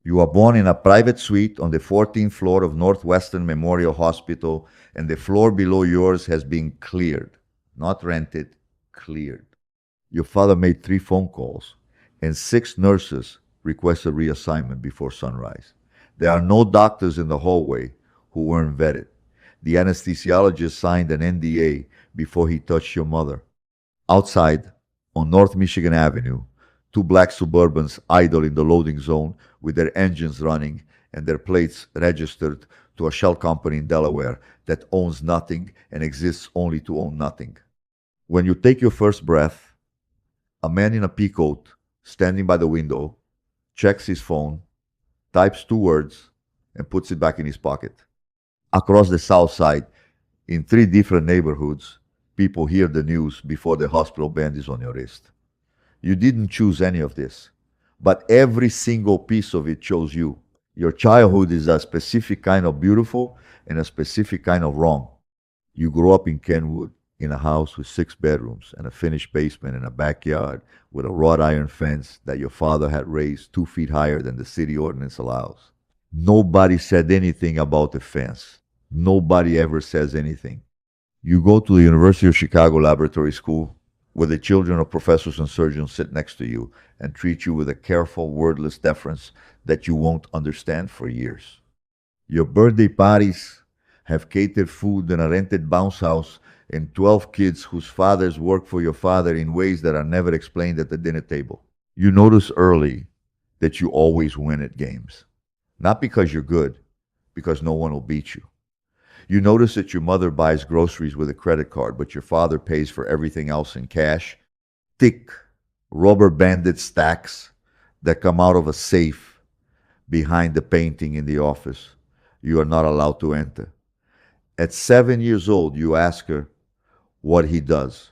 You are born in a private suite on the 14th floor of Northwestern Memorial Hospital, and the floor below yours has been cleared. Not rented, cleared. Your father made 3 phone calls, and 6 nurses requested reassignment before sunrise. There are no doctors in the hallway who weren't vetted. The anesthesiologist signed an NDA before he touched your mother. Outside, on North Michigan Avenue, 2 black Suburbans idle in the loading zone with their engines running and their plates registered to a shell company in Delaware that owns nothing and exists only to own nothing. When you take your first breath, a man in a pea coat standing by the window checks his phone, types 2 words, and puts it back in his pocket. Across the south side, in 3 different neighborhoods, people hear the news before the hospital band is on your wrist. You didn't choose any of this, but every single piece of it chose you. Your childhood is a specific kind of beautiful and a specific kind of wrong. You grew up in Kenwood, in a house with 6 bedrooms and a finished basement and a backyard with a wrought iron fence that your father had raised 2 feet higher than the city ordinance allows. Nobody said anything about the fence. Nobody ever says anything. You go to the University of Chicago Laboratory School, where the children of professors and surgeons sit next to you and treat you with a careful, wordless deference that you won't understand for years. Your birthday parties have catered food in a rented bounce house and 12 kids whose fathers work for your father in ways that are never explained at the dinner table. You notice early that you always win at games. Not because you're good, because no one will beat you. You notice that your mother buys groceries with a credit card, but your father pays for everything else in cash. Thick, rubber-banded stacks that come out of a safe behind the painting in the office you are not allowed to enter. At 7 years old, you ask her what he does.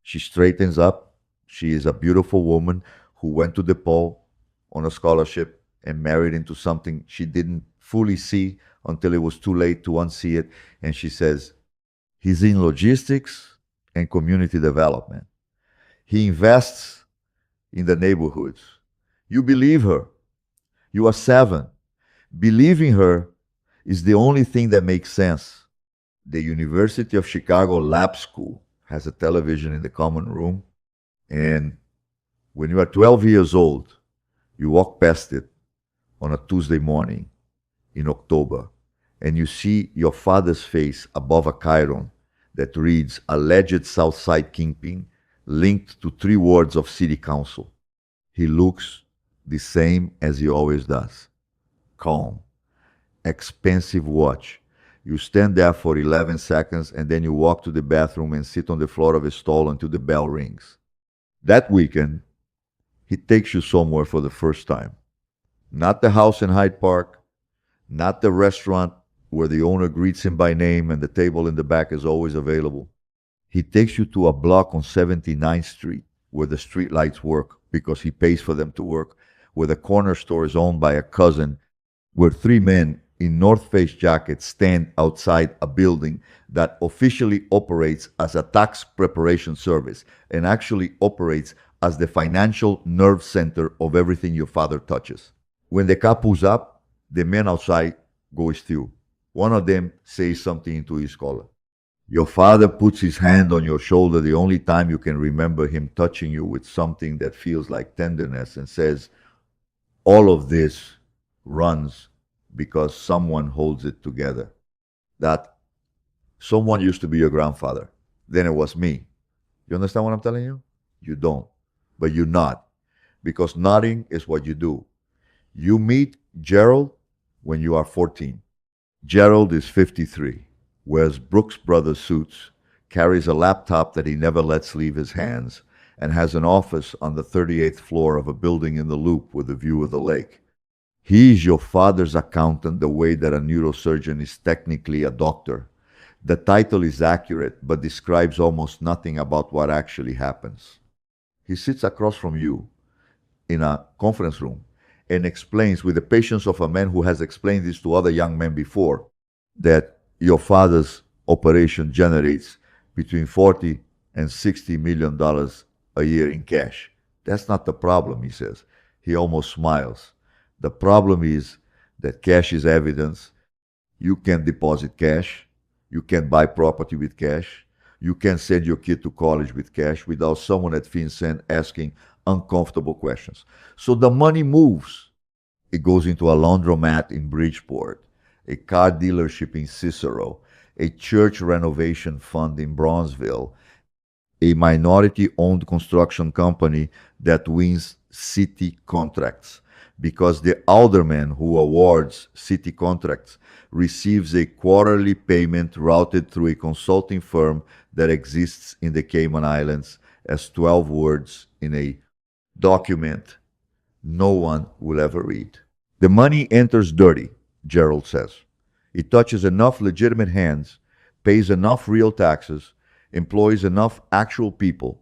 She straightens up. She is a beautiful woman who went to DePaul on a scholarship and married into something she didn't fully see until it was too late to unsee it. And she says, he's in logistics and community development. He invests in the neighborhoods. You believe her. You are 7. Believing her is the only thing that makes sense. The University of Chicago Lab School has a television in the common room. And when you are 12 years old, you walk past it on a Tuesday morning in October, and you see your father's face above a chyron that reads alleged Southside kingpin linked to 3 wards of city council. He looks the same as he always does. Calm. Expensive watch. You stand there for 11 seconds and then you walk to the bathroom and sit on the floor of a stall until the bell rings. That weekend, he takes you somewhere for the first time. Not the house in Hyde Park, not the restaurant where the owner greets him by name and the table in the back is always available. He takes you to a block on 79th Street where the street lights work because he pays for them to work, where the corner store is owned by a cousin, where 3 men in North Face jackets stand outside a building that officially operates as a tax preparation service and actually operates as the financial nerve center of everything your father touches. When the car pulls up, the men outside go still. One of them says something into his collar. Your father puts his hand on your shoulder the only time you can remember him touching you with something that feels like tenderness and says, all of this runs because someone holds it together. That someone used to be your grandfather. Then it was me. You understand what I'm telling you? You don't. But you nod. Because nodding is what you do. You meet Gerald when you are 14. Gerald is 53, wears Brooks Brothers suits, carries a laptop that he never lets leave his hands, and has an office on the 38th floor of a building in the Loop with a view of the lake. He is your father's accountant the way that a neurosurgeon is technically a doctor. The title is accurate, but describes almost nothing about what actually happens. He sits across from you in a conference room and explains, with the patience of a man who has explained this to other young men before, that your father's operation generates between $40 and $60 million a year in cash. That's not the problem, he says. He almost smiles. The problem is that cash is evidence. You can deposit cash. You can buy property with cash. You can send your kid to college with cash without someone at FinCEN asking uncomfortable questions. So the money moves. It goes into a laundromat in Bridgeport, a car dealership in Cicero, a church renovation fund in Bronzeville, a minority-owned construction company that wins city contracts because the alderman who awards city contracts receives a quarterly payment routed through a consulting firm that exists in the Cayman Islands as 12 words in a document no one will ever read. The money enters dirty, Gerald says. It touches enough legitimate hands, pays enough real taxes, employs enough actual people,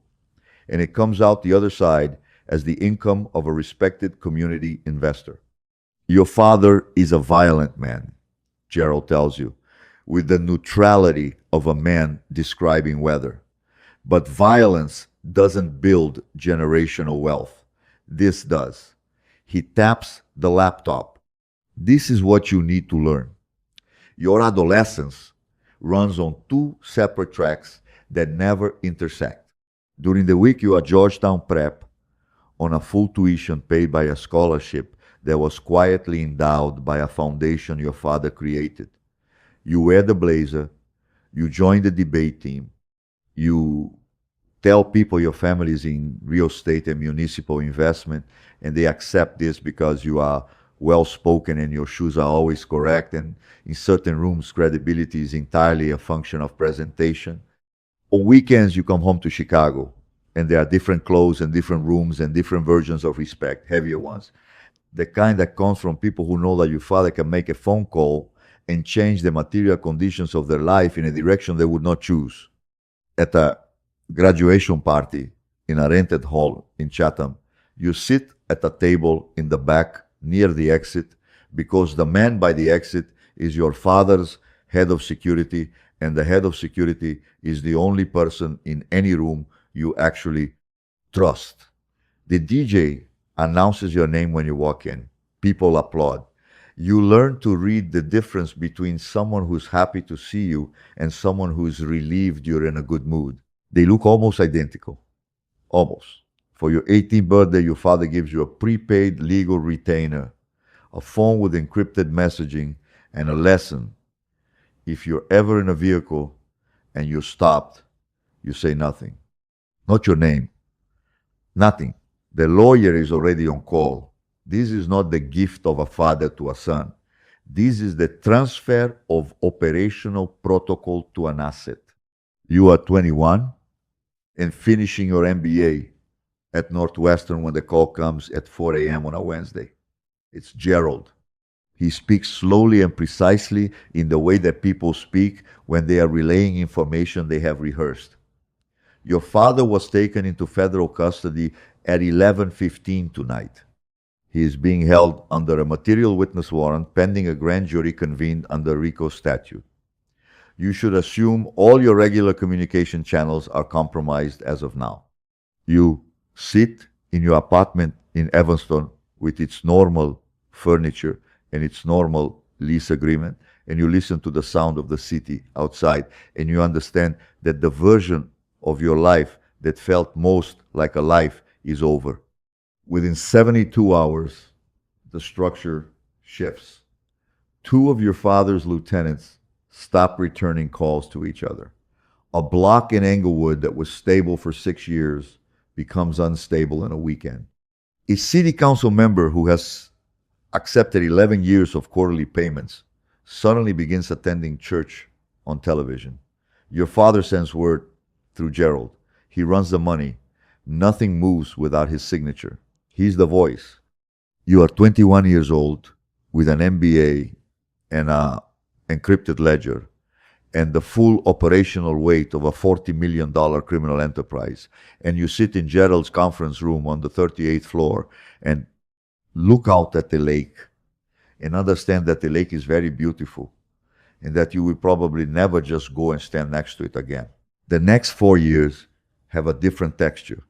and it comes out the other side as the income of a respected community investor. Your father is a violent man, Gerald tells you, with the neutrality of a man describing weather. But violence doesn't build generational wealth. This does. He taps the laptop. This is what you need to learn. Your adolescence runs on two separate tracks that never intersect. During the week, you are Georgetown Prep on a full tuition paid by a scholarship that was quietly endowed by a foundation your father created. You wear the blazer, you join the debate team, you tell people your family is in real estate and municipal investment, and they accept this because you are well spoken and your shoes are always correct, and in certain rooms, credibility is entirely a function of presentation. On weekends, you come home to Chicago, and there are different clothes and different rooms and different versions of respect, heavier ones. The kind that comes from people who know that your father can make a phone call and change the material conditions of their life in a direction they would not choose. At a graduation party in a rented hall in Chatham, you sit at a table in the back near the exit because the man by the exit is your father's head of security, and the head of security is the only person in any room you actually trust. The DJ announces your name when you walk in. People applaud. You learn to read the difference between someone who's happy to see you and someone who's relieved you're in a good mood. They look almost identical. Almost. For your 18th birthday, your father gives you a prepaid legal retainer, a phone with encrypted messaging, and a lesson. If you're ever in a vehicle and you're stopped, you say nothing. Not your name. Nothing. The lawyer is already on call. This is not the gift of a father to a son. This is the transfer of operational protocol to an asset. You are 21 and finishing your MBA at Northwestern when the call comes at 4 a.m. on a Wednesday. It's Gerald. He speaks slowly and precisely in the way that people speak when they are relaying information they have rehearsed. Your father was taken into federal custody at 11:15 tonight. He is being held under a material witness warrant pending a grand jury convened under RICO statute. You should assume all your regular communication channels are compromised as of now. You sit in your apartment in Evanston with its normal furniture and its normal lease agreement, and you listen to the sound of the city outside, and you understand that the version of your life that felt most like a life is over. Within 72 hours, the structure shifts. Two of your father's lieutenants stop returning calls to each other. A block in Englewood that was stable for 6 years becomes unstable in a weekend. A city council member who has accepted 11 years of quarterly payments suddenly begins attending church on television. Your father sends word through Gerald. He runs the money. Nothing moves without his signature. He's the voice. You are 21 years old with an MBA and an encrypted ledger and the full operational weight of a $40 million criminal enterprise. And you sit in Gerald's conference room on the 38th floor and look out at the lake and understand that the lake is very beautiful and that you will probably never just go and stand next to it again. The next 4 years have a different texture.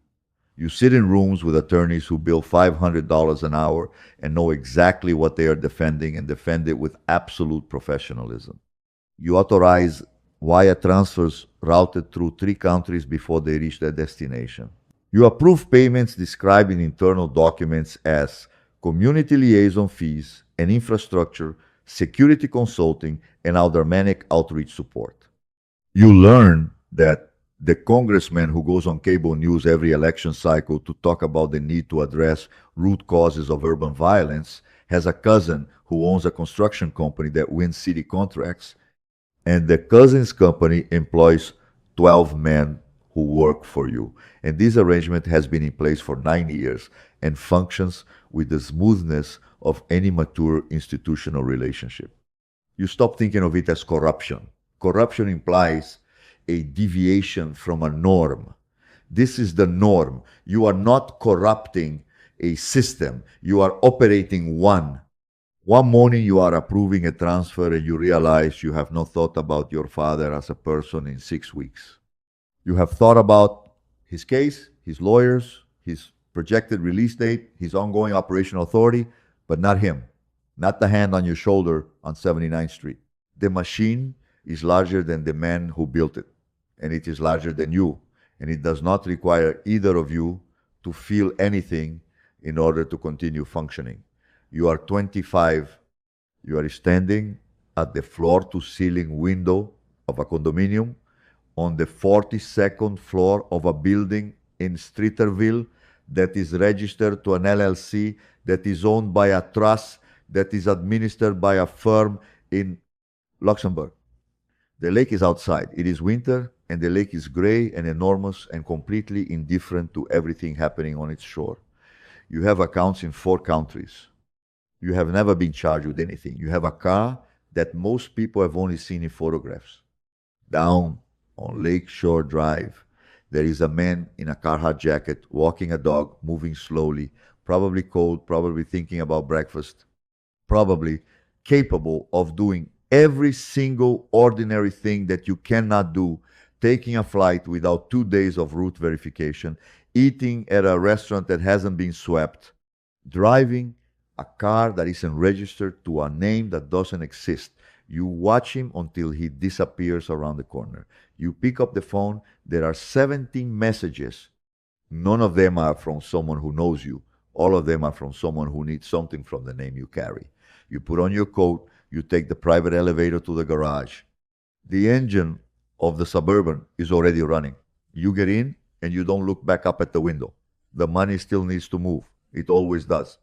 You sit in rooms with attorneys who bill $500 an hour and know exactly what they are defending and defend it with absolute professionalism. You authorize wire transfers routed through 3 countries before they reach their destination. You approve payments described in internal documents as community liaison fees and infrastructure, security consulting, and aldermanic outreach support. You learn that the congressman who goes on cable news every election cycle to talk about the need to address root causes of urban violence has a cousin who owns a construction company that wins city contracts, and the cousin's company employs 12 men who work for you. And this arrangement has been in place for 9 years and functions with the smoothness of any mature institutional relationship. You stop thinking of it as corruption. Corruption implies a deviation from a norm. This is the norm. You are not corrupting a system, you are operating one. One morning you are approving a transfer and you realize you have not thought about your father as a person in 6 weeks. You have thought about his case, his lawyers, his projected release date, his ongoing operational authority, but not him, not the hand on your shoulder on 79th Street. The machine is larger than the man who built it, and it is larger than you, and it does not require either of you to feel anything in order to continue functioning. You are 25. You are standing at the floor-to-ceiling window of a condominium on the 42nd floor of a building in Streeterville that is registered to an LLC that is owned by a trust that is administered by a firm in Luxembourg. The lake is outside. It is winter, and the lake is gray and enormous and completely indifferent to everything happening on its shore. You have accounts in 4 countries. You have never been charged with anything. You have a car that most people have only seen in photographs. Down on Lakeshore Drive, there is a man in a Carhartt jacket walking a dog, moving slowly, probably cold, probably thinking about breakfast, probably capable of doing every single ordinary thing that you cannot do, taking a flight without 2 days of route verification, eating at a restaurant that hasn't been swept, driving a car that isn't registered to a name that doesn't exist. You watch him until he disappears around the corner. You pick up the phone. There are 17 messages. None of them are from someone who knows you. All of them are from someone who needs something from the name you carry. You put on your coat. You take the private elevator to the garage. The engine of the Suburban is already running. You get in and you don't look back up at the window. The money still needs to move. It always does.